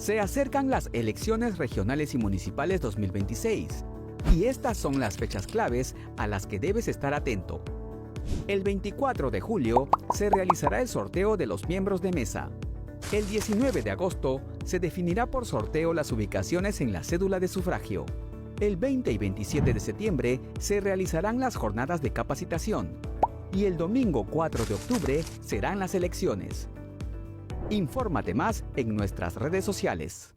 Se acercan las elecciones regionales y municipales 2026 y estas son las fechas claves a las que debes estar atento. El 24 de julio se realizará el sorteo de los miembros de mesa. El 19 de agosto se definirá por sorteo las ubicaciones en la cédula de sufragio. El 20 y 27 de septiembre se realizarán las jornadas de capacitación y el domingo 4 de octubre serán las elecciones. Infórmate más en nuestras redes sociales.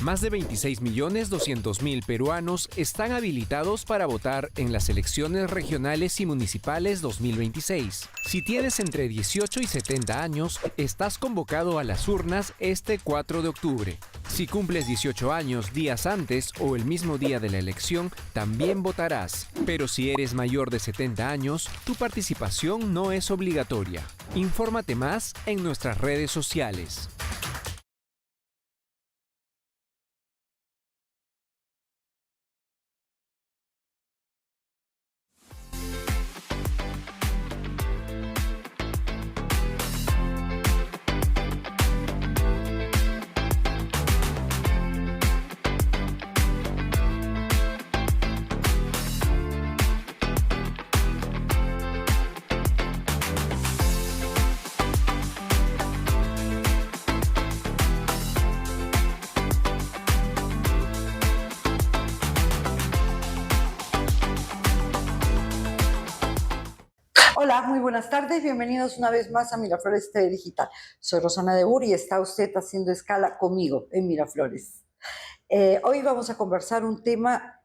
Más de 26.200.000 peruanos están habilitados para votar en las elecciones regionales y municipales 2026. Si tienes entre 18 y 70 años, estás convocado a las urnas este 4 de octubre. Si cumples 18 años días antes o el mismo día de la elección, también votarás. Pero si eres mayor de 70 años, tu participación no es obligatoria. Infórmate más en nuestras redes sociales. Hola, muy buenas tardes, bienvenidos una vez más a Miraflores TV Digital. Soy Rosana de Uri y está usted haciendo escala conmigo en Miraflores. Hoy vamos a conversar un tema,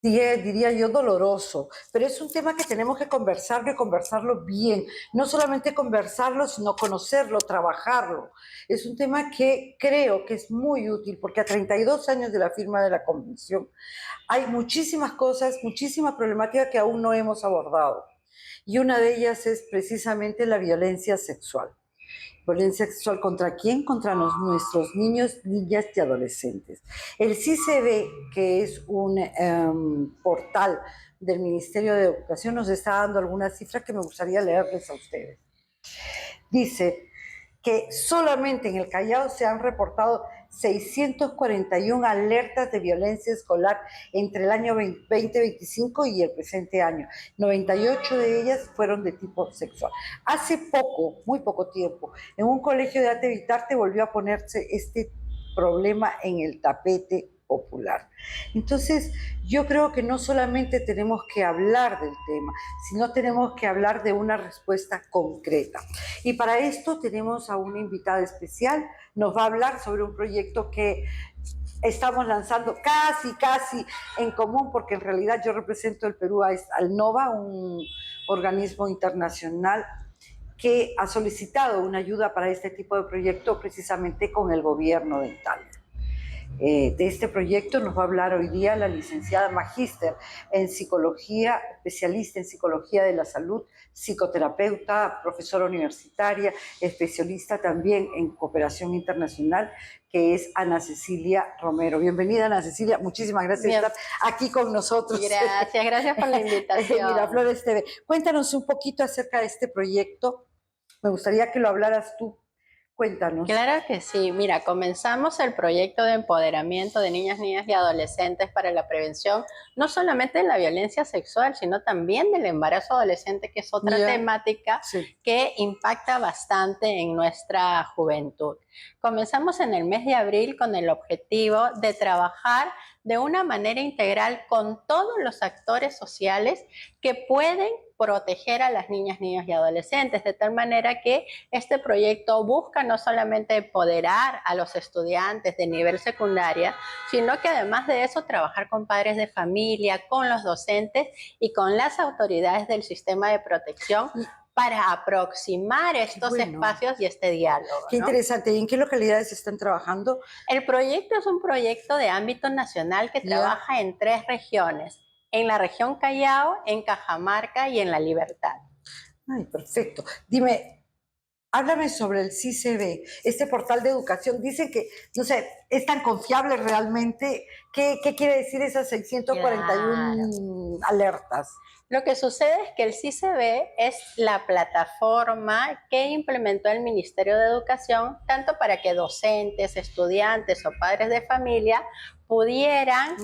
diría yo, doloroso, pero es un tema que tenemos que conversarlo y conversarlo bien. No solamente conversarlo, sino conocerlo, trabajarlo. Es un tema que creo que es muy útil porque a 32 años de la firma de la Convención hay muchísimas cosas, muchísima problemática que aún no hemos abordado. Y una de ellas es precisamente la violencia sexual. ¿Violencia sexual contra quién? Contra nuestros niños, niñas y adolescentes. El CICB, que es un portal del Ministerio de Educación, nos está dando algunas cifras que me gustaría leerles a ustedes. Dice que solamente en el Callao se han reportado 641 alertas de violencia escolar entre el año 2025 y el presente año. 98 de ellas fueron de tipo sexual. Hace poco, muy poco tiempo, en un colegio de Arte Vitarte volvió a ponerse este problema en el tapete popular. Entonces, yo creo que no solamente tenemos que hablar del tema, sino tenemos que hablar de una respuesta concreta. Y para esto tenemos a una invitada especial, nos va a hablar sobre un proyecto que estamos lanzando casi en común, porque en realidad yo represento el Perú al NOVA, un organismo internacional que ha solicitado una ayuda para este tipo de proyecto precisamente con el gobierno de Italia. De este proyecto nos va a hablar hoy día la licenciada magíster en psicología, especialista en psicología de la salud, psicoterapeuta, profesora universitaria, especialista también en cooperación internacional, que es Ana Cecilia Romero. Bienvenida, Ana Cecilia, muchísimas gracias por estar aquí con nosotros. Gracias por la invitación. Miraflores TV. Cuéntanos un poquito acerca de este proyecto. Me gustaría que lo hablaras tú. Cuéntanos. Claro que sí. Mira, comenzamos el proyecto de empoderamiento de niñas, niñas y adolescentes para la prevención, no solamente de la violencia sexual, sino también del embarazo adolescente, que es otra temática que impacta bastante en nuestra juventud. Comenzamos en el mes de abril con el objetivo de trabajar de una manera integral con todos los actores sociales que pueden proteger a las niñas, niños y adolescentes, de tal manera que este proyecto busca no solamente empoderar a los estudiantes de nivel secundaria, sino que además de eso trabajar con padres de familia, con los docentes y con las autoridades del sistema de protección para aproximar estos espacios y este diálogo. Qué interesante. ¿Y en qué localidades están trabajando? El proyecto es un proyecto de ámbito nacional que trabaja en 3 regiones. En la región Callao, en Cajamarca y en La Libertad. Ay, perfecto. Dime, Háblame sobre el CICB, este portal de educación. Dicen que, no sé, es tan confiable realmente. ¿Qué quiere decir esas 641 alertas? Lo que sucede es que el CICB es la plataforma que implementó el Ministerio de Educación tanto para que docentes, estudiantes o padres de familia pudieran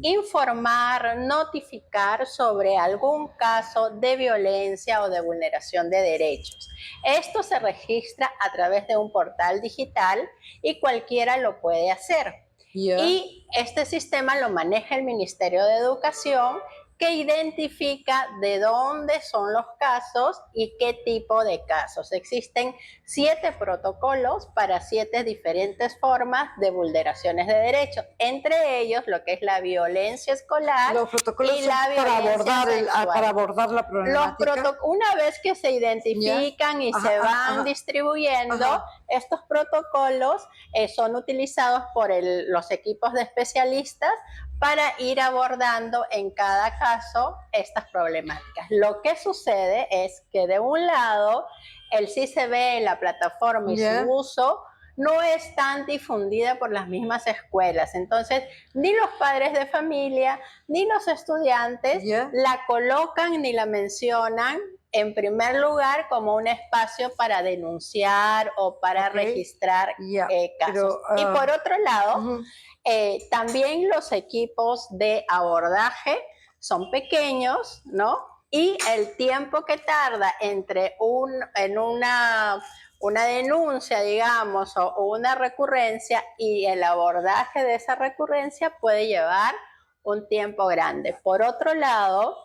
informar, notificar sobre algún caso de violencia o de vulneración de derechos. Esto se registra a través de un portal digital y cualquiera lo puede hacer. Y este sistema lo maneja el Ministerio de Educación, que identifica de dónde son los casos y qué tipo de casos. Existen 7 protocolos para 7 diferentes formas de vulneraciones de derechos, entre ellos lo que es la violencia escolar los protocolos y la violencia sexual. Para abordar la problemática. Una vez que se identifican y se van distribuyendo, estos protocolos son utilizados por los equipos de especialistas para ir abordando en cada caso estas problemáticas. Lo que sucede es que de un lado el CICB, la plataforma y su uso no es tan difundida por las mismas escuelas. Entonces, ni los padres de familia, ni los estudiantes la colocan ni la mencionan en primer lugar como un espacio para denunciar o para registrar casos. Y por otro lado, también los equipos de abordaje son pequeños, ¿no? Y el tiempo que tarda entre una denuncia, digamos, o una recurrencia y el abordaje de esa recurrencia puede llevar un tiempo grande. Por otro lado,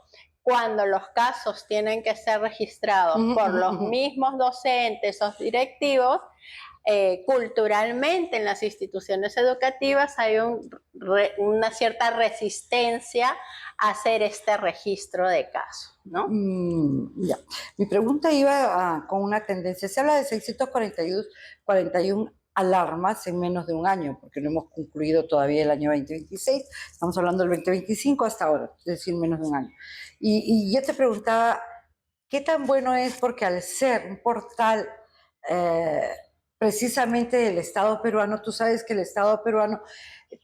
cuando los casos tienen que ser registrados por los mismos docentes o directivos, culturalmente en las instituciones educativas hay una cierta resistencia a hacer este registro de casos, ¿no? Mi pregunta iba con una tendencia. Se habla de 641 alarmas en menos de un año, porque no hemos concluido todavía el año 2026, estamos hablando del 2025 hasta ahora, es decir, menos de un año. Y yo te preguntaba, ¿qué tan bueno es? Porque al ser un portal precisamente del Estado peruano, tú sabes que el Estado peruano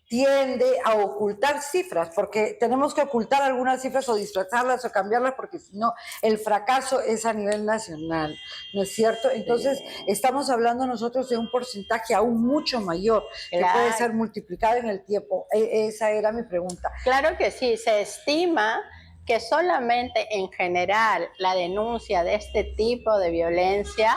tiende a ocultar cifras, porque tenemos que ocultar algunas cifras o disfrazarlas o cambiarlas, porque si no, el fracaso es a nivel nacional, ¿no es cierto? Entonces, estamos hablando nosotros de un porcentaje aún mucho mayor, que puede ser multiplicado en el tiempo. Esa era mi pregunta. Claro que sí, se estima que solamente en general la denuncia de este tipo de violencia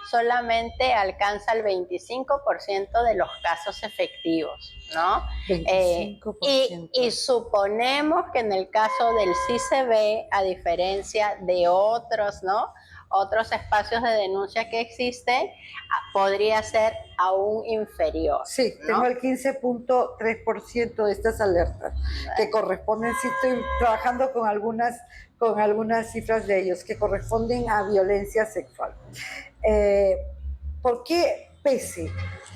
solamente alcanza el 25% de los casos efectivos, ¿no? 25%. Y suponemos que en el caso del CICB, a diferencia de otros, ¿no?, otros espacios de denuncia que existen, podría ser aún inferior. Sí, ¿no? Tengo el 15.3% de estas alertas, que corresponden, sí estoy trabajando con algunas cifras de ellos, que corresponden a violencia sexual. ¿Por qué, pese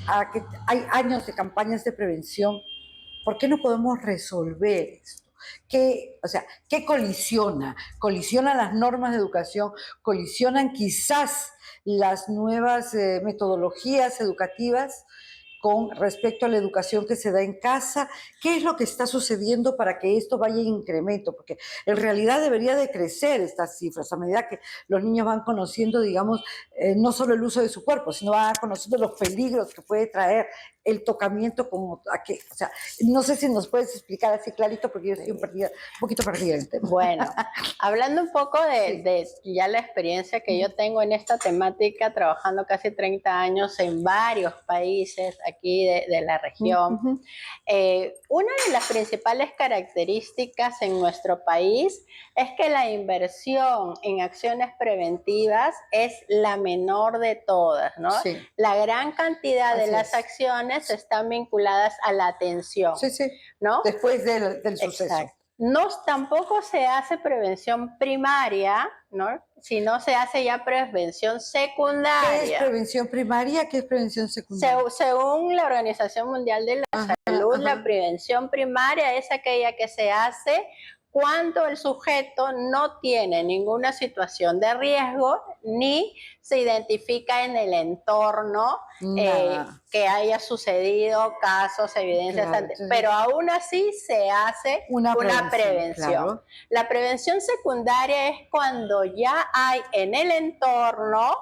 a que hay años de campañas de prevención, por qué no podemos resolver esto? ¿Qué colisiona? ¿Colisionan las normas de educación? ¿Colisionan quizás las nuevas metodologías educativas con respecto a la educación que se da en casa? ¿Qué es lo que está sucediendo para que esto vaya en incremento? Porque en realidad debería de crecer estas cifras a medida que los niños van conociendo, digamos, no solo el uso de su cuerpo, sino van conociendo los peligros que puede traer el tocamiento, como no sé si nos puedes explicar así clarito, porque yo estoy un poquito perdida en el tema. Bueno, hablando un poco de ya la experiencia que yo tengo en esta temática, trabajando casi 30 años en varios países aquí de la región, una de las principales características en nuestro país es que la inversión en acciones preventivas es la menor de todas, ¿no? Sí. La gran cantidad de las acciones están vinculadas a la atención, ¿no? Después del suceso. Exacto. Tampoco se hace prevención primaria, ¿no?, sino se hace ya prevención secundaria. ¿Qué es prevención primaria? ¿Qué es prevención secundaria? Según la Organización Mundial de la Salud, la prevención primaria es aquella que se hace cuando el sujeto no tiene ninguna situación de riesgo ni se identifica en el entorno que haya sucedido casos, evidencias, Claro, pero aún así se hace una prevención. Claro. La prevención secundaria es cuando ya hay en el entorno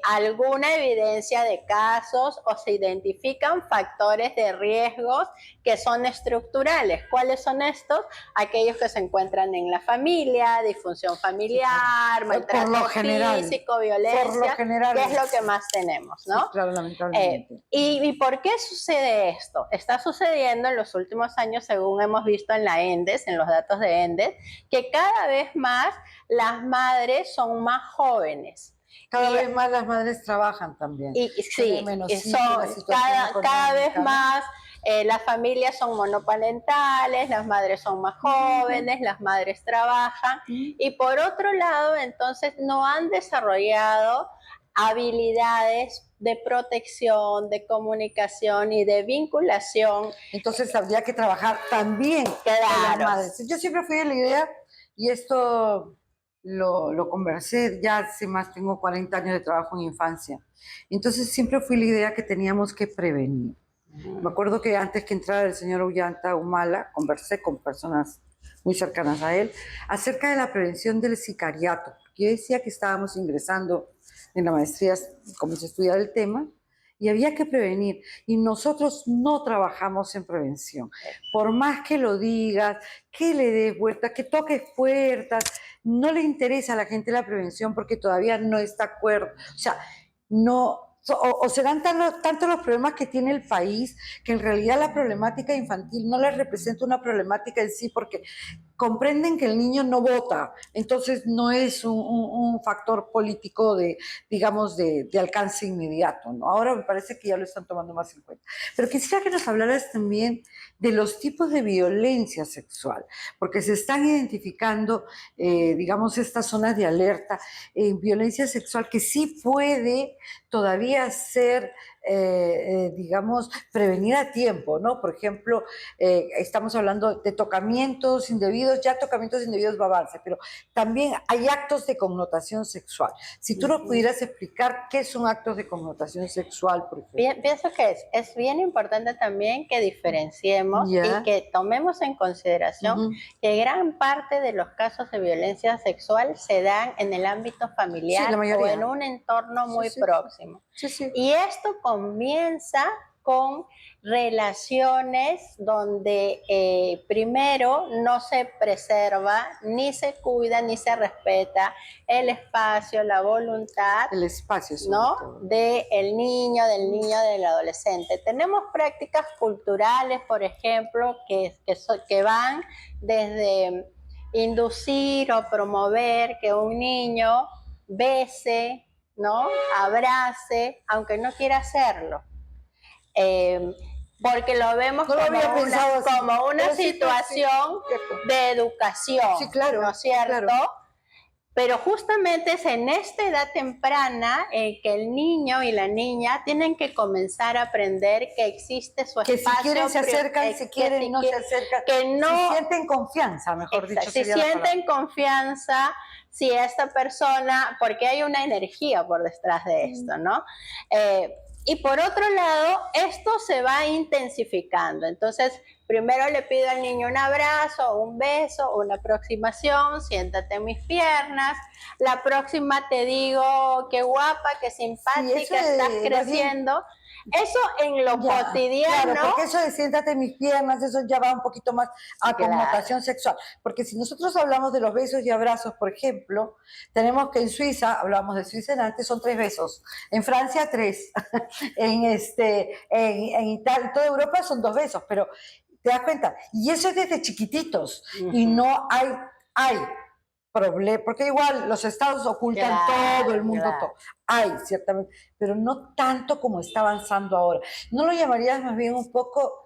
alguna evidencia de casos o se identifican factores de riesgos que son estructurales. ¿Cuáles son estos? Aquellos que se encuentran en la familia, disfunción familiar, maltrato físico, violencia, que es lo que más tenemos, ¿no? Sí, claro, lamentablemente. ¿Y por qué sucede esto? Está sucediendo en los últimos años, según hemos visto en la ENDES, en los datos de ENDES, que cada vez más las madres son más jóvenes. Cada vez más las madres trabajan también. Sí, cada vez más las familias son monoparentales, las madres son más jóvenes, las madres trabajan. Y por otro lado, entonces, no han desarrollado habilidades de protección, de comunicación y de vinculación. Entonces habría que trabajar también con las madres. Yo siempre fui de la idea, y esto lo conversé ya hace más, tengo 40 años de trabajo en infancia. Entonces siempre fui la idea que teníamos que prevenir. Me acuerdo que antes que entrara el señor Ollanta Humala, conversé con personas muy cercanas a él acerca de la prevención del sicariato. Yo decía que estábamos ingresando en la maestría, como se estudiaba el tema, y había que prevenir. Y nosotros no trabajamos en prevención. Por más que lo digas, que le des vueltas, que toques puertas, no le interesa a la gente la prevención porque todavía no está de acuerdo. O sea, no... O serán tanto los problemas que tiene el país que en realidad la problemática infantil no les representa una problemática en sí, porque comprenden que el niño no vota, entonces no es un factor político digamos, de alcance inmediato, ¿no? Ahora me parece que ya lo están tomando más en cuenta. Pero quisiera que nos hablaras también de los tipos de violencia sexual, porque se están identificando, digamos, estas zonas de alerta en violencia sexual que sí puede todavía ser, digamos, prevenir a tiempo, ¿no? Por ejemplo, estamos hablando de tocamientos indebidos, ya tocamientos indebidos va a avanzar, pero también hay actos de connotación sexual. Si tú nos pudieras explicar qué son actos de connotación sexual, por ejemplo. Pienso que es bien importante también que diferenciemos y que tomemos en consideración que gran parte de los casos de violencia sexual se dan en el ámbito familiar o en un entorno muy próximo. Y esto comienza con relaciones donde primero no se preserva, ni se cuida, ni se respeta el espacio, la voluntad, el espacio, ¿no? Del niño, del adolescente. Tenemos prácticas culturales, por ejemplo, que van desde inducir o promover que un niño bese, ¿no? Abrace, aunque no quiera hacerlo. Porque lo vemos como una situación de educación, ¿no es cierto? Claro. Pero justamente es en esta edad temprana que el niño y la niña tienen que comenzar a aprender que existe su espacio. Que si quieren se acercan, si quieren no se acercan. Que no, si sienten confianza, mejor dicho. Si sienten confianza, si esta persona, porque hay una energía por detrás de esto, ¿no? Y por otro lado, esto se va intensificando. Entonces, primero le pido al niño un abrazo, un beso, una aproximación, siéntate en mis piernas. La próxima te digo, qué guapa, qué simpática, estás creciendo. Eso en lo cotidiano. Claro, porque eso de siéntate en mis piernas, eso ya va un poquito más a connotación sexual. Porque si nosotros hablamos de los besos y abrazos, por ejemplo, tenemos que en Suiza, hablamos de Suiza antes, son 3 besos. En Francia, 3. en Italia, en toda Europa son 2 besos, pero ¿te das cuenta? Y eso es desde chiquititos. Y no hay problema, porque igual los estados ocultan todo el mundo, todo. Hay, ciertamente, pero no tanto como está avanzando ahora. ¿No lo llamarías más bien un poco,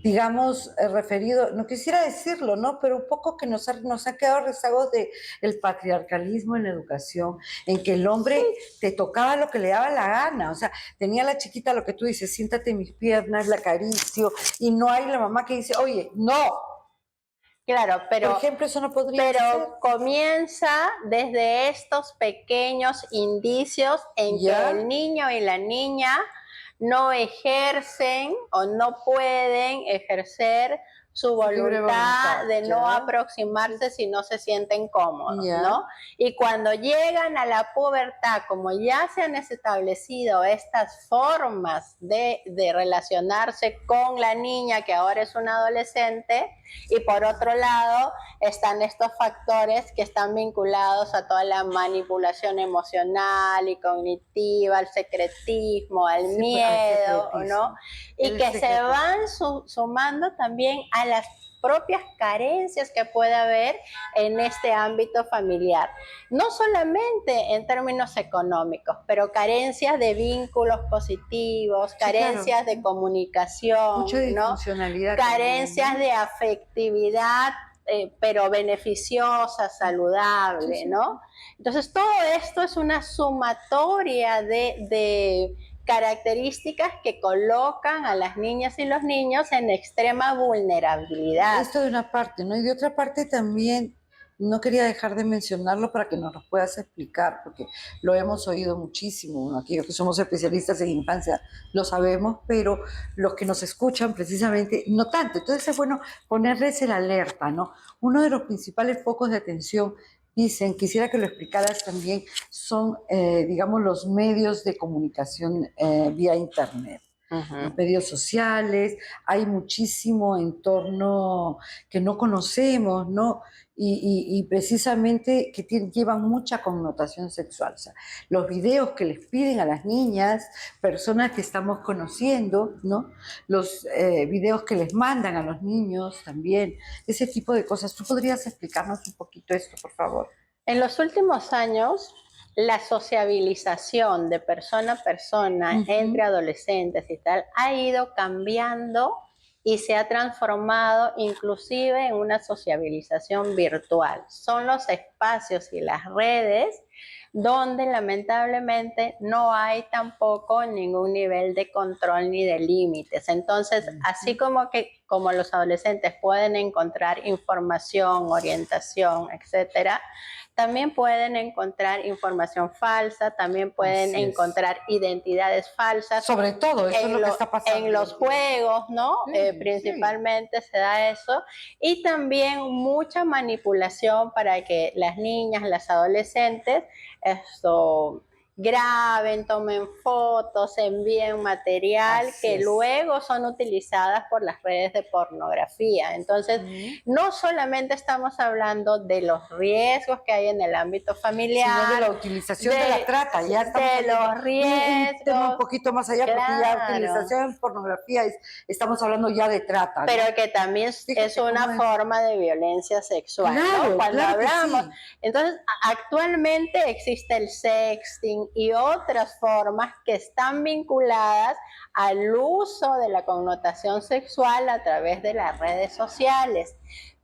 digamos, referido, no quisiera decirlo, ¿no? Pero un poco que nos ha quedado rezagos del patriarcalismo en la educación, en que el hombre te tocaba lo que le daba la gana, o sea, tenía la chiquita lo que tú dices, siéntate en mis piernas, la acaricio, y no hay la mamá que dice, oye, no. Claro, Por pero ejemplo, eso no podría ser. pero comienza desde estos pequeños indicios en que ¿Ya? el niño y la niña no ejercen o no pueden ejercer su Su libre voluntad voluntad, de no ¿ya? aproximarse si no se sienten cómodos, Ya. ¿no? Y cuando llegan a la pubertad, como ya se han establecido estas formas de relacionarse con la niña, que ahora es una adolescente, y por otro lado están estos factores que están vinculados a toda la manipulación emocional y cognitiva, al secretismo, al Sí, pues, al miedo, ¿no? secretismo. Y El que se secretismo. van sumando también a las propias carencias que puede haber en este ámbito familiar. No solamente en términos económicos, pero carencias de vínculos positivos, Sí, claro. carencias de comunicación, Mucha ¿no? disfuncionalidad Carencias también, ¿no? de afectividad, pero beneficiosa, saludable, Sí. ¿no? Entonces, todo esto es una sumatoria de características que colocan a las niñas y los niños en extrema vulnerabilidad. Esto de una parte, ¿no? Y de otra parte también, no quería dejar de mencionarlo para que nos lo puedas explicar, porque lo hemos oído muchísimo, ¿no? Aquellos que somos especialistas en infancia lo sabemos, pero los que nos escuchan precisamente no tanto. Entonces es bueno ponerles el alerta, ¿no? Uno de los principales focos de atención, dicen, quisiera que lo explicaras también, son, digamos, los medios de comunicación vía Internet. Los medios sociales, hay muchísimo entorno que no conocemos, ¿no? Y precisamente que llevan mucha connotación sexual. O sea, los videos que les piden a las niñas, personas que estamos conociendo, ¿no? Los videos que les mandan a los niños también, ese tipo de cosas. ¿Tú podrías explicarnos un poquito esto, por favor? En los últimos años, la sociabilización de persona a persona entre adolescentes y tal ha ido cambiando y se ha transformado inclusive en una sociabilización virtual. Son los espacios y las redes donde lamentablemente no hay tampoco ningún nivel de control ni de límites. Entonces, así como los adolescentes pueden encontrar información, orientación, etcétera, también pueden encontrar información falsa, también pueden encontrar identidades falsas. Sobre todo, eso es lo que está pasando. En los juegos, ¿no? Sí, Principalmente se da eso. Y también mucha manipulación para que las niñas, las adolescentes, graben, tomen fotos, envíen material que luego son utilizadas por las redes de pornografía. Entonces, no solamente estamos hablando de los riesgos que hay en el ámbito familiar, sino de la utilización de la trata. Ya estamos de los riesgos. un tema un poquito más allá, Claro. porque ya utilización en pornografía estamos hablando ya de trata, ¿no? Pero que también es una forma de violencia sexual, claro, ¿no? Cuando claro hablamos. Que sí. Entonces, actualmente existe el sexting y otras formas que están vinculadas al uso de la connotación sexual a través de las redes sociales,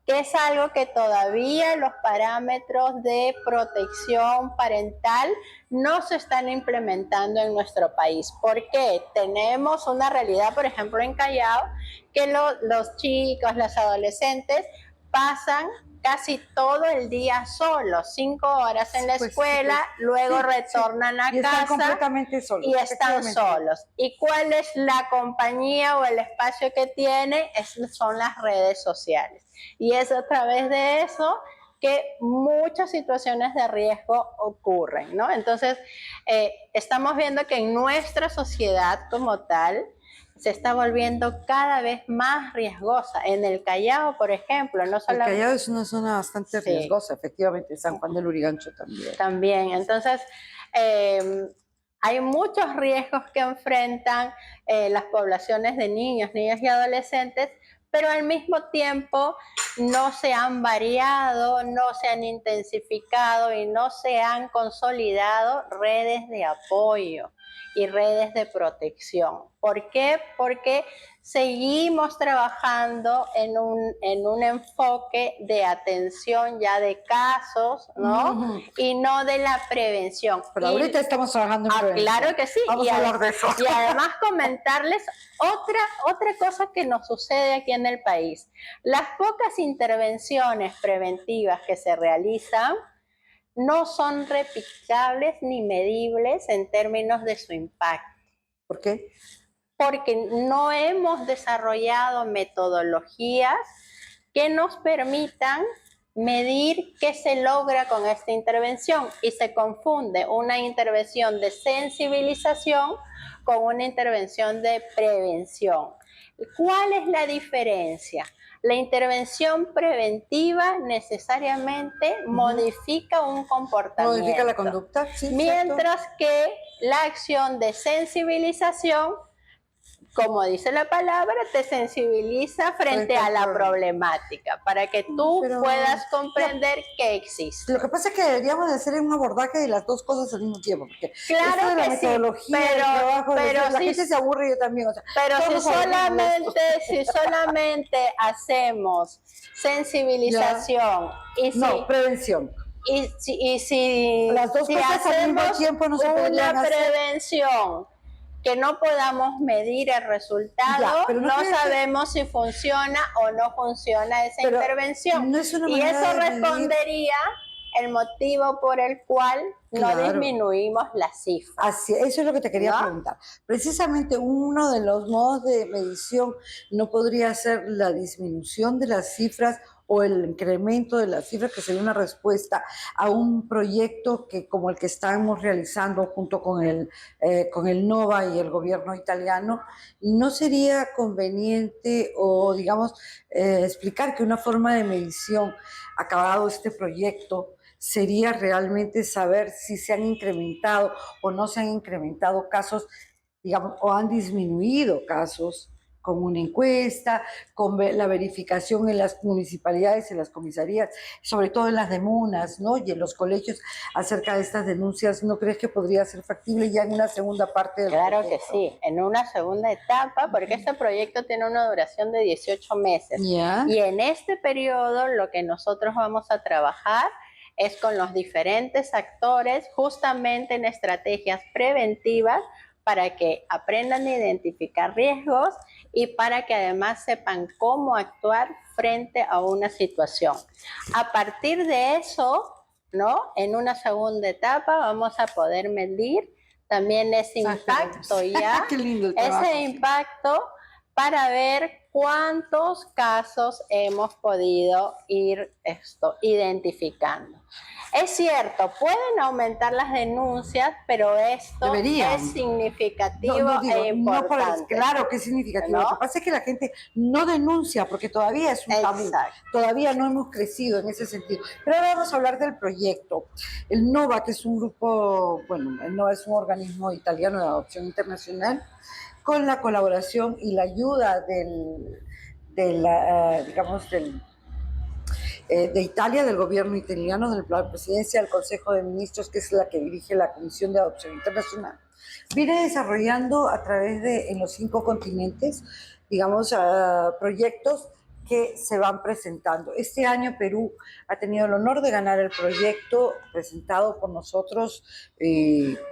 que es algo que todavía los parámetros de protección parental no se están implementando en nuestro país. ¿Por qué? Tenemos una realidad, por ejemplo, en Callao, que los chicos, los adolescentes pasan casi todo el día solos, 5 horas en la escuela, luego retornan a casa están completamente solos, y están solos. ¿Y cuál es la compañía o el espacio que tienen? Son las redes sociales. Y es a través de eso que muchas situaciones de riesgo ocurren, ¿no? Entonces, estamos viendo que en nuestra sociedad como tal, se está volviendo cada vez más riesgosa. En el Callao, por ejemplo, no solamente... El Callao es una zona bastante riesgosa, efectivamente, San Juan del Lurigancho también. También, entonces, hay muchos riesgos que enfrentan las poblaciones de niños, niñas y adolescentes, pero al mismo tiempo no se han variado, no se han intensificado y no se han consolidado redes de apoyo y redes de protección. ¿Por qué? Porque seguimos trabajando en un enfoque de atención ya de casos, ¿no? Y no de la prevención. Pero ahorita estamos trabajando en prevención. Claro que sí. Vamos a hablar de eso. Y además comentarles otra cosa que nos sucede aquí en el país. Las pocas intervenciones preventivas que se realizan no son replicables ni medibles en términos de su impacto. ¿Por qué? Porque no hemos desarrollado metodologías que nos permitan medir qué se logra con esta intervención y se confunde una intervención de sensibilización con una intervención de prevención. ¿Cuál es la diferencia? La intervención preventiva necesariamente modifica un comportamiento. Modifica la conducta, sí. Mientras que la acción de sensibilización, como dice la palabra, te sensibiliza frente a la problemática para que tú puedas comprender que existe. Lo que pasa es que deberíamos de hacer un abordaje de las dos cosas al mismo tiempo, porque claro esto de la que metodología, sí, el trabajo, pero la gente se aburre, yo también. O sea, pero si solamente hacemos sensibilización no, prevención. Y si las dos cosas al mismo tiempo no se podrían hacer. Una prevención que no podamos medir el resultado, no sabemos si funciona o no funciona esa intervención. No es una y eso respondería el motivo por el cual no disminuimos las cifras. Así, eso es lo que te quería preguntar. Precisamente uno de los modos de medición no podría ser la disminución de las cifras o el incremento de las cifras, que sería una respuesta a un proyecto que, como el que estamos realizando junto con el NOVA y el gobierno italiano. ¿No sería conveniente o, digamos, explicar que una forma de medición, acabado este proyecto, sería realmente saber si se han incrementado o no se han incrementado casos, digamos, o han disminuido casos, con una encuesta, con la verificación en las municipalidades, en las comisarías, sobre todo en las demunas, ¿no? Y en los colegios acerca de estas denuncias? ¿No crees que podría ser factible ya en una segunda parte del proyecto? proyecto? Que sí, en una segunda etapa, porque este proyecto tiene una duración de 18 meses. Y en este periodo lo que nosotros vamos a trabajar es con los diferentes actores, justamente en estrategias preventivas, para que aprendan a identificar riesgos y para que además sepan cómo actuar frente a una situación. A partir de eso, ¿no? En una segunda etapa vamos a poder medir también ese impacto ya, Qué lindo el trabajo, ese impacto para ver cuántos casos hemos podido ir identificando. Es cierto, pueden aumentar las denuncias, pero esto es significativo e importante. Claro que es significativo. Lo que pasa es que la gente no denuncia porque todavía es un tabú. Todavía no hemos crecido en ese sentido. Pero ahora vamos a hablar del proyecto. El NOVA, que es un grupo, bueno, el NOVA es un organismo italiano de adopción internacional, con la colaboración y la ayuda de Italia, del gobierno italiano, de la presidencia del Consejo de Ministros, que es la que dirige la Comisión de Adopción Internacional, viene desarrollando a través en los 5 continentes, digamos, proyectos que se van presentando. Este año Perú ha tenido el honor de ganar el proyecto presentado por nosotros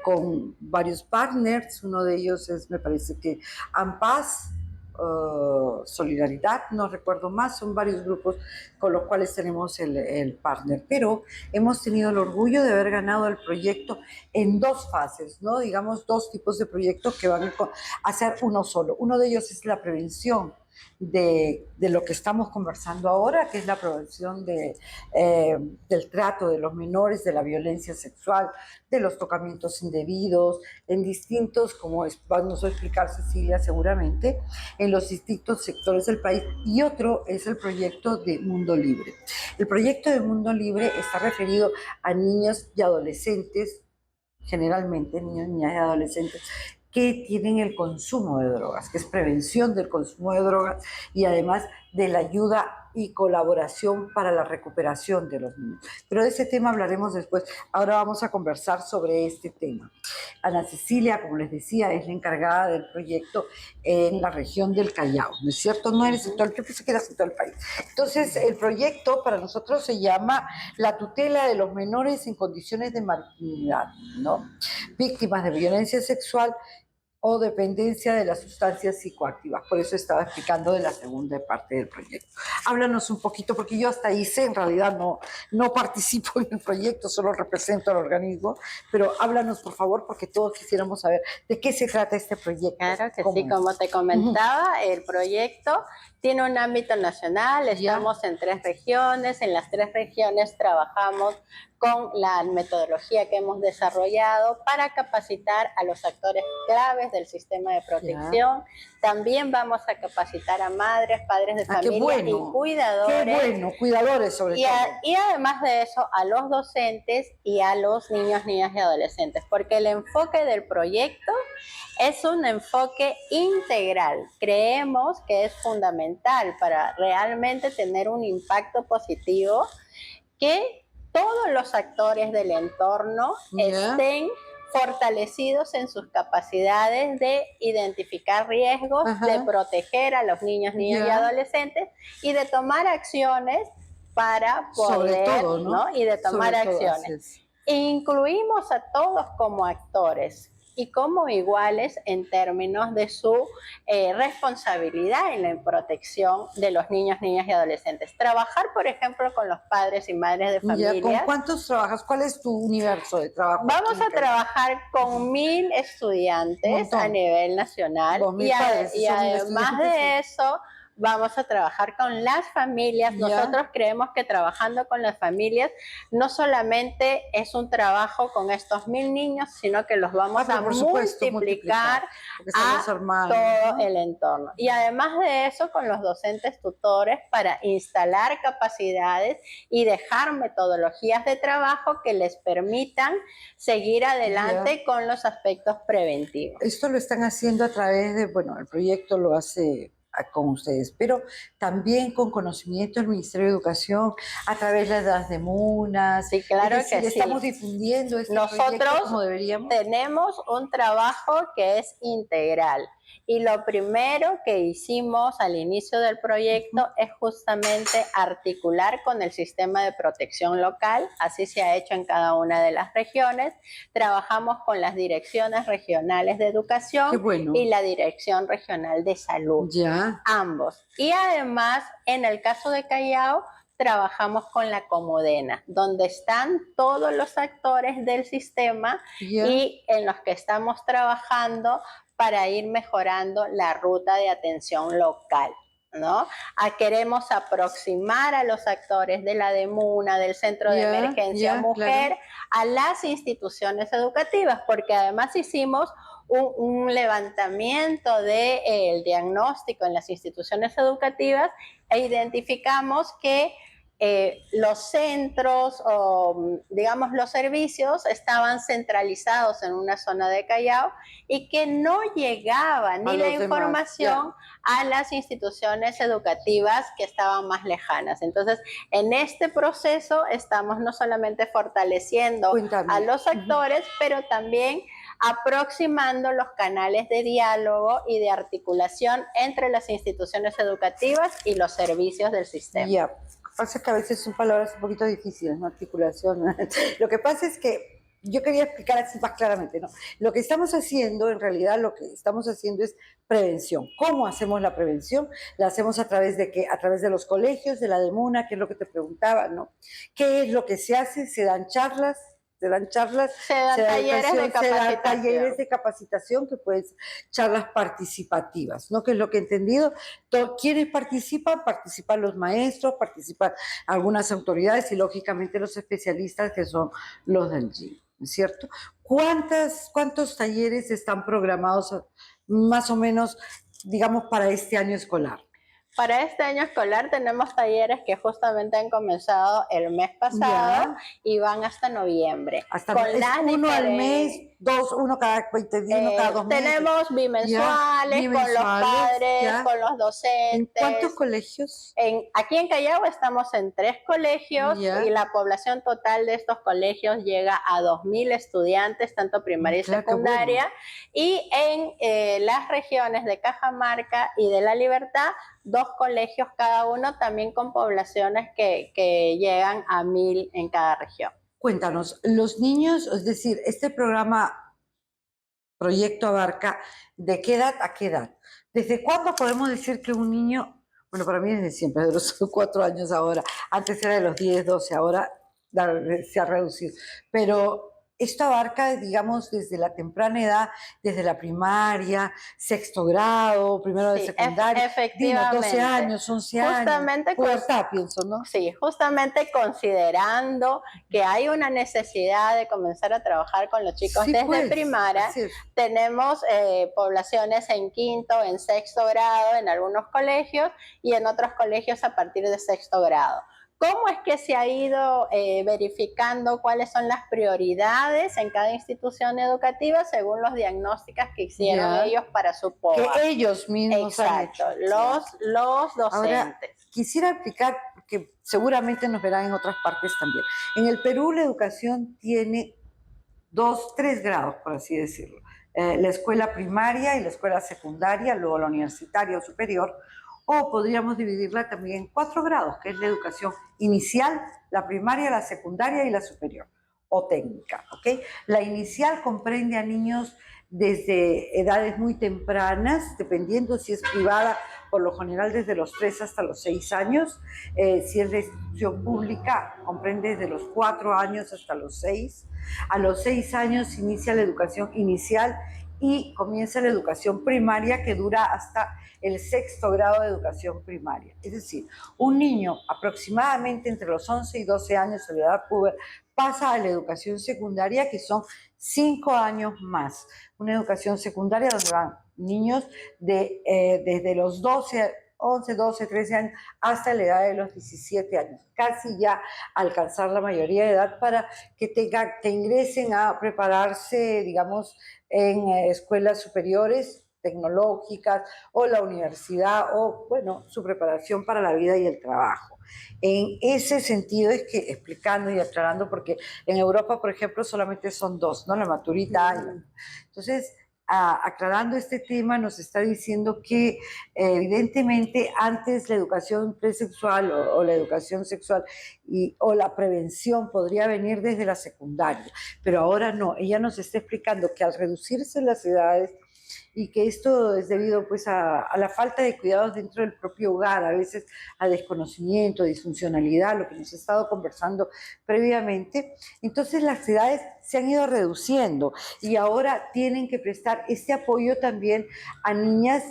con varios partners. Uno de ellos es, me parece que ANPAS, Solidaridad, no recuerdo más, son varios grupos con los cuales tenemos el partner, pero hemos tenido el orgullo de haber ganado el proyecto en 2 fases, ¿no? Digamos, 2 tipos de proyectos que van a ser uno solo. Uno de ellos es la prevención de lo que estamos conversando ahora, que es la prevención del trato de los menores, de la violencia sexual, de los tocamientos indebidos, en distintos, como nos va a explicar Cecilia seguramente, en los distintos sectores del país. Y otro es el proyecto de Mundo Libre. El proyecto de Mundo Libre está referido a niños y adolescentes, generalmente niños, niñas y adolescentes, que tienen el consumo de drogas, que es prevención del consumo de drogas y además de la ayuda y colaboración para la recuperación de los niños. Pero de ese tema hablaremos después. Ahora vamos a conversar sobre este tema. Ana Cecilia, como les decía, es la encargada del proyecto en la región del Callao, ¿no es cierto? No eres en todo el, yo pensé que eras en todo el país. Entonces, el proyecto para nosotros se llama La tutela de los menores en condiciones de marginalidad, ¿no? Víctimas de violencia sexual o dependencia de las sustancias psicoactivas. Por eso estaba explicando de la segunda parte del proyecto. Háblanos un poquito, porque yo hasta ahí sé, en realidad no participo en el proyecto, solo represento al organismo, pero háblanos por favor, porque todos quisiéramos saber de qué se trata este proyecto. Claro que sí, como te comentaba, el proyecto tiene un ámbito nacional, estamos en 3 regiones, en las 3 regiones trabajamos con la metodología que hemos desarrollado para capacitar a los actores claves del sistema de protección. También vamos a capacitar a madres, padres de familia y cuidadores. Qué bueno, cuidadores sobre todo. Y además de eso, a los docentes y a los niños, niñas y adolescentes, porque el enfoque del proyecto es un enfoque integral. Creemos que es fundamental para realmente tener un impacto positivo que todos los actores del entorno estén fortalecidos en sus capacidades de identificar riesgos, de proteger a los niños, niñas y adolescentes y de tomar acciones para poder, sobre todo, ¿no? Y de tomar acciones. Incluimos a todos como actores y como iguales en términos de su responsabilidad en la protección de los niños, niñas y adolescentes. Trabajar, por ejemplo, con los padres y madres de familia. ¿Con cuántos trabajas? ¿Cuál es tu universo de trabajo? Vamos a trabajar con 1000 estudiantes a nivel nacional y además de eso vamos a trabajar con las familias. Nosotros creemos que trabajando con las familias no solamente es un trabajo con estos 1000 niños, sino que los vamos a multiplicar a todo el entorno. Y además de eso, con los docentes tutores para instalar capacidades y dejar metodologías de trabajo que les permitan seguir adelante con los aspectos preventivos. Esto lo están haciendo a través de, bueno, el proyecto lo hace con ustedes, pero también con conocimiento del Ministerio de Educación a través de las demunas. Sí, claro que sí. Estamos difundiendo este proyecto como deberíamos. Tenemos un trabajo que es integral. Y lo primero que hicimos al inicio del proyecto es justamente articular con el sistema de protección local, así se ha hecho en cada una de las regiones. Trabajamos con las direcciones regionales de educación y la dirección regional de salud, ambos. Y además, en el caso de Callao, trabajamos con la Comodena, donde están todos los actores del sistema y en los que estamos trabajando para ir mejorando la ruta de atención local, ¿no? Queremos aproximar a los actores de la DEMUNA, del Centro de Emergencia Mujer, a las instituciones educativas, porque además hicimos un levantamiento del diagnóstico en las instituciones educativas e identificamos que los centros o digamos los servicios estaban centralizados en una zona de Callao y que no llegaba ni la información a las instituciones educativas que estaban más lejanas. Entonces, en este proceso estamos no solamente fortaleciendo a los actores, pero también aproximando los canales de diálogo y de articulación entre las instituciones educativas y los servicios del sistema. Pasa que a veces son palabras un poquito difíciles, ¿no? Articulación. Lo que pasa es que yo quería explicar así más claramente, ¿no? Lo que estamos haciendo, en realidad, lo que estamos haciendo es prevención. ¿Cómo hacemos la prevención? La hacemos a través de ¿qué? A través de los colegios, de la DEMUNA, que es lo que te preguntaba, ¿no? ¿Qué es lo que se hace? Se dan charlas, se dan talleres de capacitación, que pueden ser charlas participativas, ¿no? Que es lo que he entendido. ¿Quiénes participan? Participan los maestros, participan algunas autoridades y lógicamente los especialistas, que son los del GIM, ¿cierto? ¿Cuántos talleres están programados más o menos, digamos, para este año escolar? Para este año escolar tenemos talleres que justamente han comenzado el mes pasado y van hasta noviembre. Uno al mes, uno cada 20 días, uno cada 2 meses. Tenemos bimensuales con los padres, con los docentes. ¿En cuántos colegios? Aquí en Callao estamos en 3 colegios y la población total de estos colegios llega a 2000 estudiantes, tanto primaria y secundaria. Y en las regiones de Cajamarca y de La Libertad, 2 colegios cada uno, también con poblaciones que llegan a 1000 en cada región. Cuéntanos, los niños, es decir, este programa proyecto abarca de qué edad a qué edad. ¿Desde cuándo podemos decir que un niño, bueno, para mí desde siempre, de los 4 años ahora, antes era de los 10, 12, ahora se ha reducido, pero esto abarca, digamos, desde la temprana edad, desde la primaria, sexto grado, primero de Sí, secundaria, dinos, 12 efectivamente. años, 11 años, Justamente pubertad, pienso, ¿no? sí, justamente considerando que hay una necesidad de comenzar a trabajar con los chicos Sí, desde pues, primaria, así es. tenemos poblaciones en quinto, en sexto grado en algunos colegios y en otros colegios a partir de sexto grado. ¿Cómo es que se ha ido verificando cuáles son las prioridades en cada institución educativa según los diagnósticos que hicieron Ya. ellos para su Que POA? ellos mismos han hecho. Exacto, los Ahora, docentes. quisiera explicar, que seguramente nos verán en otras partes también. En el Perú la educación tiene 3 grados, por así decirlo. La escuela primaria y la escuela secundaria, luego la universitaria o superior, o podríamos dividirla también en 4 grados, que es la educación inicial, la primaria, la secundaria y la superior, o técnica, ¿ok? La inicial comprende a niños desde edades muy tempranas, dependiendo si es privada, por lo general desde los 3 hasta los 6 años. Si es de institución pública, comprende desde los 4 años hasta los 6. A los 6 años inicia la educación inicial y comienza la educación primaria, que dura hasta el sexto grado de educación primaria. Es decir, un niño aproximadamente entre los 11 y 12 años de la edad puber pasa a la educación secundaria, que son 5 años más. Una educación secundaria donde van niños desde los 12, 11, 12, 13 años hasta la edad de los 17 años, casi ya alcanzar la mayoría de edad para que ingresen a prepararse, digamos, en escuelas superiores tecnológicas o la universidad o, bueno, su preparación para la vida y el trabajo. En ese sentido es que, explicando y aclarando, porque en Europa, por ejemplo, solamente son 2, ¿no? La maturita. Entonces, aclarando este tema, nos está diciendo que evidentemente antes la educación presexual o la educación sexual o la prevención podría venir desde la secundaria, pero ahora no. Ella nos está explicando que al reducirse las edades, y que esto es debido pues a la falta de cuidados dentro del propio hogar, a veces a desconocimiento, disfuncionalidad, lo que hemos estado conversando previamente. Entonces las edades se han ido reduciendo y ahora tienen que prestar este apoyo también a niñas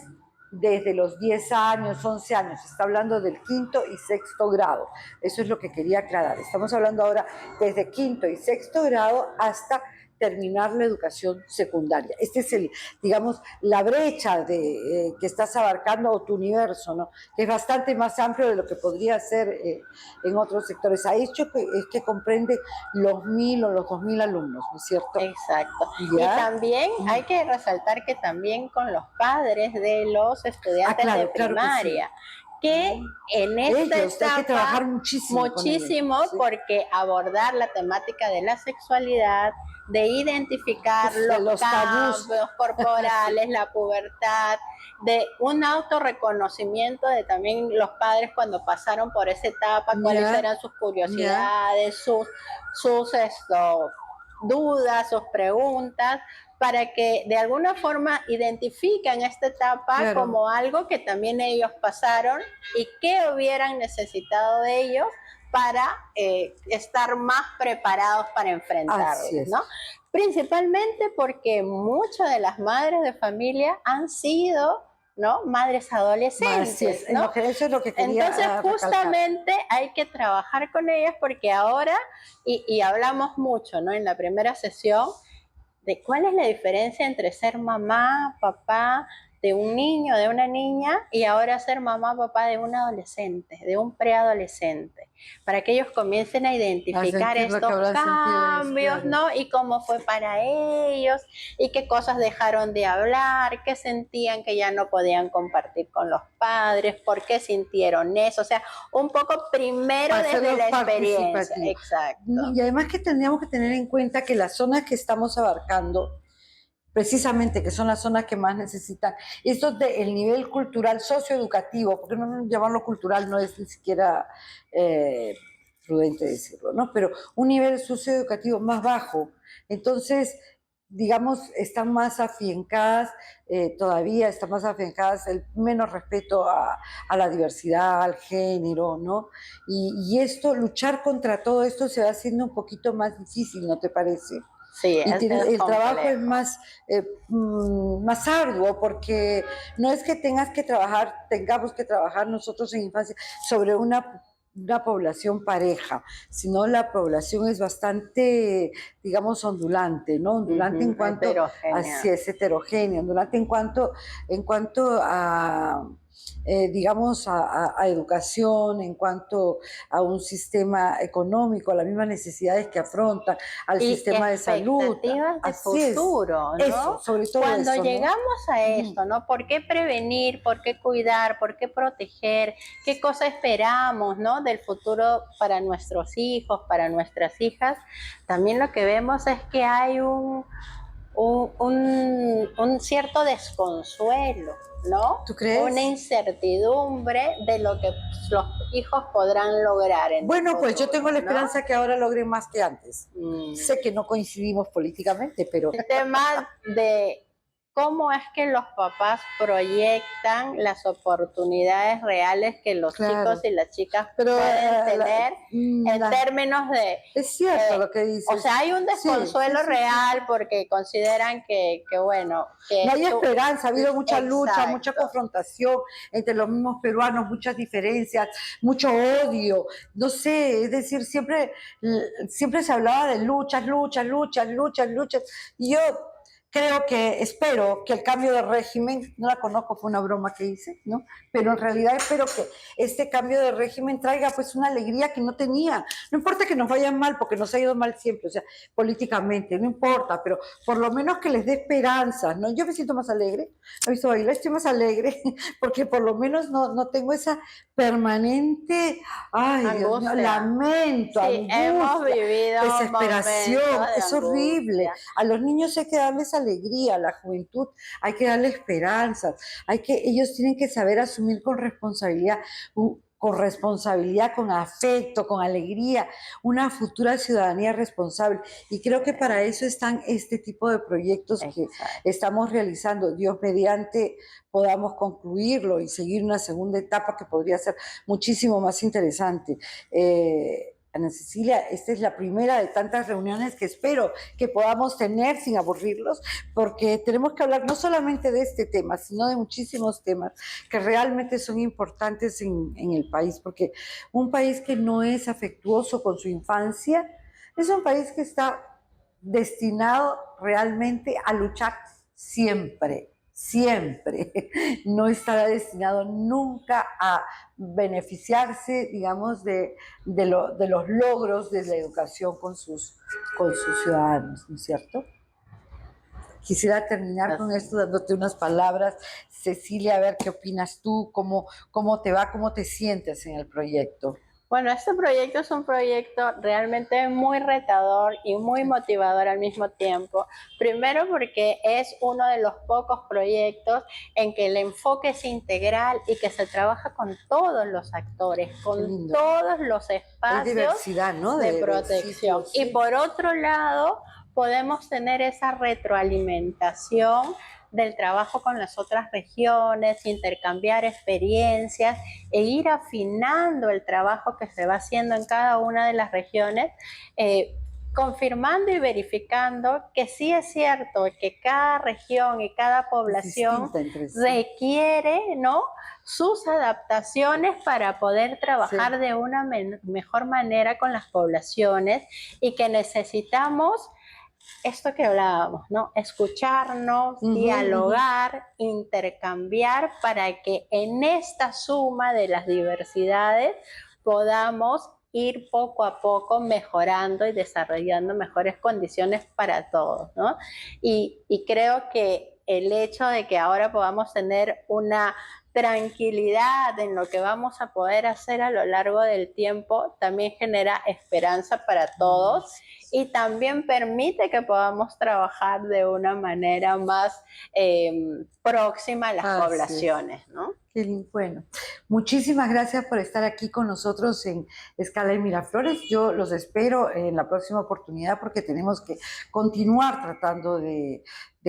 desde los 10 años, 11 años. Se está hablando del quinto y sexto grado. Eso es lo que quería aclarar. Estamos hablando ahora desde quinto y sexto grado hasta terminar la educación secundaria. Este es digamos, la brecha que estás abarcando, o tu universo, ¿no? Que es bastante más amplio de lo que podría ser en otros sectores. Ha hecho es que comprende los 1.000 o los 2.000 alumnos, ¿no es cierto? Exacto. ¿Ya? Y también hay que resaltar que también con los padres de los estudiantes claro, de primaria, que en esta ellos, etapa hay que trabajar muchísimo con ellos, ¿sí? porque abordar la temática de la sexualidad, de identificar los tabús cambios corporales, la pubertad, de un autorreconocimiento de también los padres cuando pasaron por esa etapa, cuáles eran sus curiosidades, sus dudas, sus preguntas, para que de alguna forma identifiquen esta etapa como algo que también ellos pasaron y que hubieran necesitado de ellos para estar más preparados para enfrentarlos, ¿no? Principalmente porque muchas de las madres de familia han sido, ¿no?, madres adolescentes, ¿no? Eso es lo que quería Entonces, justamente hay que trabajar con ellas porque ahora, y hablamos mucho, ¿no?, en la primera sesión, de cuál es la diferencia entre ser mamá, papá de un niño, de una niña, y ahora ser mamá, papá de un adolescente, de un preadolescente, para que ellos comiencen a identificar estos cambios, ¿no? Y cómo fue para ellos, y qué cosas dejaron de hablar, qué sentían que ya no podían compartir con los padres, por qué sintieron eso, o sea, un poco primero desde la experiencia. Exacto. Y además que tendríamos que tener en cuenta que las zonas que estamos abarcando, precisamente, que son las zonas que más necesitan, esto del nivel cultural socioeducativo, porque no llamarlo cultural no es ni siquiera prudente decirlo, ¿no? Pero un nivel socioeducativo más bajo. Entonces, digamos, están más afiancadas, todavía están más afiancadas el menos respeto a la diversidad, al género, ¿no? Y esto, luchar contra todo esto se va haciendo un poquito más difícil, ¿no te parece? Sí, Y es el trabajo es complejo. más, más arduo porque no es que tengamos que trabajar nosotros en infancia sobre una población pareja, sino la población es bastante, digamos, ondulante, ¿no? Ondulante en Ujú, cuanto heterogénea. hacia es heterogénea, ondulante en cuanto a, digamos, a educación, en cuanto a un sistema económico, a las mismas necesidades que afrontan, al Y sistema de salud. expectativas de Así es. futuro, Eso, ¿no? sobre todo Cuando eso, ¿no? llegamos a Ujú. esto, ¿no? ¿Por qué prevenir? ¿Por qué cuidar? ¿Por qué proteger? ¿Qué cosa esperamos, ¿no? Del futuro para nuestros hijos, para nuestras hijas. También lo que vemos es que hay un cierto desconsuelo, ¿no? ¿Tú Una crees? incertidumbre de lo que los hijos podrán lograr en el Bueno, pues yo tengo futuro, la ¿no? esperanza que ahora logren más que antes. Mm. Sé que no coincidimos políticamente, pero El tema de cómo es que los papás proyectan las oportunidades reales que los chicos claro. y las chicas Pero pueden tener en la- términos de, es cierto lo que o dices. sea, hay un Sí, sí, desconsuelo sí, sí, real sí. porque consideran que bueno, No que hay tú, esperanza, ha habido mucha lucha, mucha exacto. confrontación entre los mismos peruanos, muchas diferencias, mucho odio, no sé, es decir, siempre se hablaba de luchas, luchas, luchas, luchas, luchas, y yo espero que el cambio de régimen, no la conozco, fue una broma que hice, ¿no? Pero en realidad espero que este cambio de régimen traiga pues una alegría que no tenía, no importa que nos vayan mal, porque nos ha ido mal siempre, o sea, políticamente, no importa, pero por lo menos que les dé esperanzas, ¿no? Yo me siento más alegre, he visto bailar, estoy más alegre, porque por lo menos no tengo esa permanente, ay Dios mío, Angustia. lamento, Sí, hemos angustia, vivido momentos desesperación, de es horrible. angustia. A los niños hay que darles alegría, a la juventud hay que darles esperanzas, ellos tienen que saber asumir con responsabilidad, con afecto, con alegría, una futura ciudadanía responsable. Y creo que para eso están este tipo de proyectos que Exacto. estamos realizando. Dios mediante podamos concluirlo y seguir una segunda etapa que podría ser muchísimo más interesante. Ana Cecilia, esta es la primera de tantas reuniones que espero que podamos tener sin aburrirlos, porque tenemos que hablar no solamente de este tema, sino de muchísimos temas que realmente son importantes en el país, porque un país que no es afectuoso con su infancia es un país que está destinado realmente a luchar siempre, siempre. No estará destinado nunca a beneficiarse, digamos, de los logros de la educación con sus ciudadanos, ¿no es cierto? Quisiera terminar con Así. esto dándote unas palabras. Cecilia, a ver qué opinas tú, cómo te va, cómo te sientes en el proyecto. Bueno, este proyecto es un proyecto realmente muy retador y muy motivador al mismo tiempo. Primero porque es uno de los pocos proyectos en que el enfoque es integral y que se trabaja con todos los actores, Qué con lindo. todos los Hay espacios diversidad, ¿no? de De protección. sitios, Y sí. por otro lado, podemos tener esa retroalimentación del trabajo con las otras regiones, intercambiar experiencias e ir afinando el trabajo que se va haciendo en cada una de las regiones, confirmando y verificando que sí es cierto que cada región y cada población Entre sí. requiere, ¿no?, sus adaptaciones para poder trabajar Sí. de una mejor manera con las poblaciones y que necesitamos esto que hablábamos, ¿no? Escucharnos, dialogar, intercambiar para que en esta suma de las diversidades podamos ir poco a poco mejorando y desarrollando mejores condiciones para todos, ¿no? Y creo que el hecho de que ahora podamos tener una tranquilidad en lo que vamos a poder hacer a lo largo del tiempo también genera esperanza para todos y también permite que podamos trabajar de una manera más próxima a las poblaciones, ¿no? Bueno, muchísimas gracias por estar aquí con nosotros en Escala y Miraflores. Yo los espero en la próxima oportunidad porque tenemos que continuar tratando de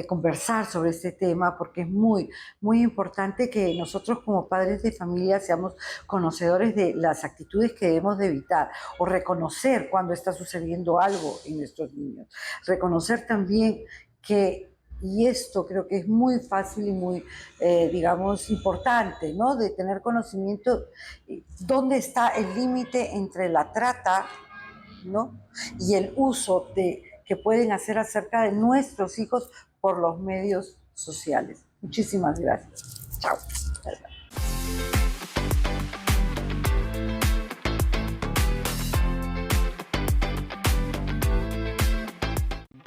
conversar sobre este tema porque es muy, muy importante que nosotros como padres de familia seamos conocedores de las actitudes que debemos de evitar o reconocer cuando está sucediendo algo en nuestros niños. Reconocer también que y esto creo que es muy fácil y muy, digamos, importante, ¿no? De tener conocimiento dónde está el límite entre la trata, ¿no? Y el uso que pueden hacer acerca de nuestros hijos por los medios sociales. Muchísimas gracias. Chao.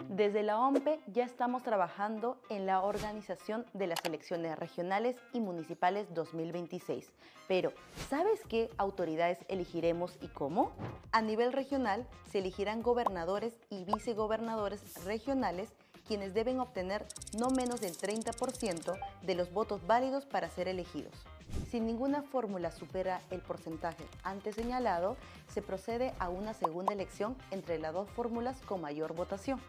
Desde la OMPE ya estamos trabajando en la organización de las elecciones regionales y municipales 2026. Pero, ¿sabes qué autoridades elegiremos y cómo? A nivel regional se elegirán gobernadores y vicegobernadores regionales, quienes deben obtener no menos del 30% de los votos válidos para ser elegidos. Si ninguna fórmula supera el porcentaje antes señalado, se procede a una segunda elección entre las dos fórmulas con mayor votación.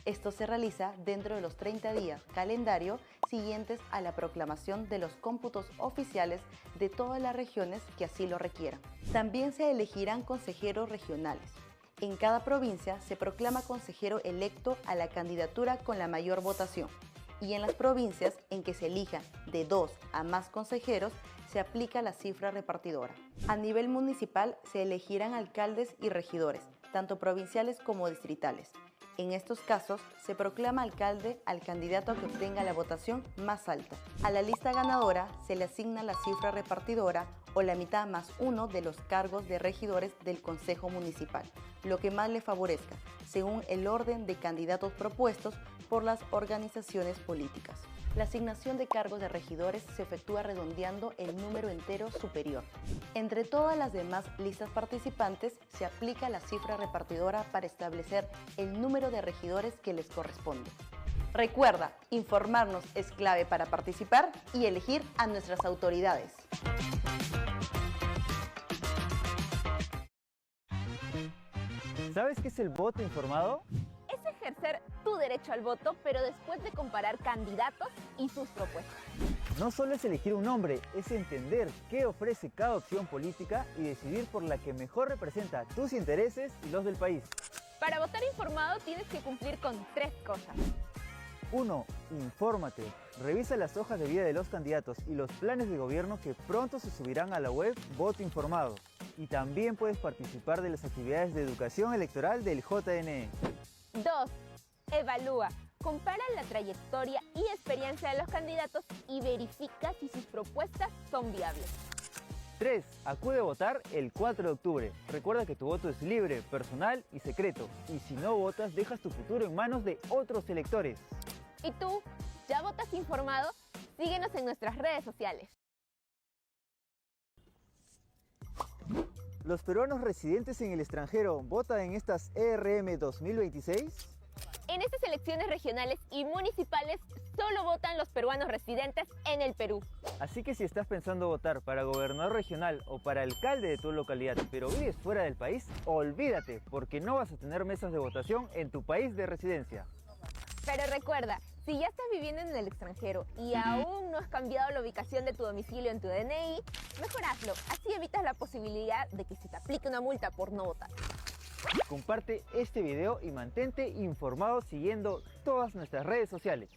Esto se realiza dentro de los 30 días calendario siguientes a la proclamación de los cómputos oficiales de todas las regiones que así lo requieran. También se elegirán consejeros regionales. En cada provincia se proclama consejero electo a la candidatura con la mayor votación. Y en las provincias en que se elijan de 2 a más consejeros, se aplica la cifra repartidora. A nivel municipal se elegirán alcaldes y regidores, tanto provinciales como distritales. En estos casos, se proclama alcalde al candidato que obtenga la votación más alta. A la lista ganadora se le asigna la cifra repartidora o la mitad más uno de los cargos de regidores del Consejo Municipal, lo que más le favorezca, según el orden de candidatos propuestos por las organizaciones políticas. La asignación de cargos de regidores se efectúa redondeando el número entero superior. Entre todas las demás listas participantes se aplica la cifra repartidora para establecer el número de regidores que les corresponde. Recuerda, informarnos es clave para participar y elegir a nuestras autoridades. ¿Sabes qué es el voto informado? Es ejercer tu derecho al voto, pero después de comparar candidatos y sus propuestas. No solo es elegir un nombre, es entender qué ofrece cada opción política y decidir por la que mejor representa tus intereses y los del país. Para votar informado tienes que cumplir con 3 cosas. 1. Infórmate. Revisa las hojas de vida de los candidatos y los planes de gobierno que pronto se subirán a la web Voto Informado. Y también puedes participar de las actividades de educación electoral del JNE. 2. Evalúa. Compara la trayectoria y experiencia de los candidatos y verifica si sus propuestas son viables. 3. Acude a votar el 4 de octubre. Recuerda que tu voto es libre, personal y secreto. Y si no votas, dejas tu futuro en manos de otros electores. ¿Y tú? ¿Ya votas informado? Síguenos en nuestras redes sociales. ¿Los peruanos residentes en el extranjero votan en estas ERM 2026? En estas elecciones regionales y municipales solo votan los peruanos residentes en el Perú. Así que si estás pensando votar para gobernador regional o para alcalde de tu localidad, pero vives fuera del país, olvídate, porque no vas a tener mesas de votación en tu país de residencia. Pero recuerda, si ya estás viviendo en el extranjero y aún no has cambiado la ubicación de tu domicilio en tu DNI, mejor hazlo, así evitas la posibilidad de que se te aplique una multa por no votar. Comparte este video y mantente informado siguiendo todas nuestras redes sociales.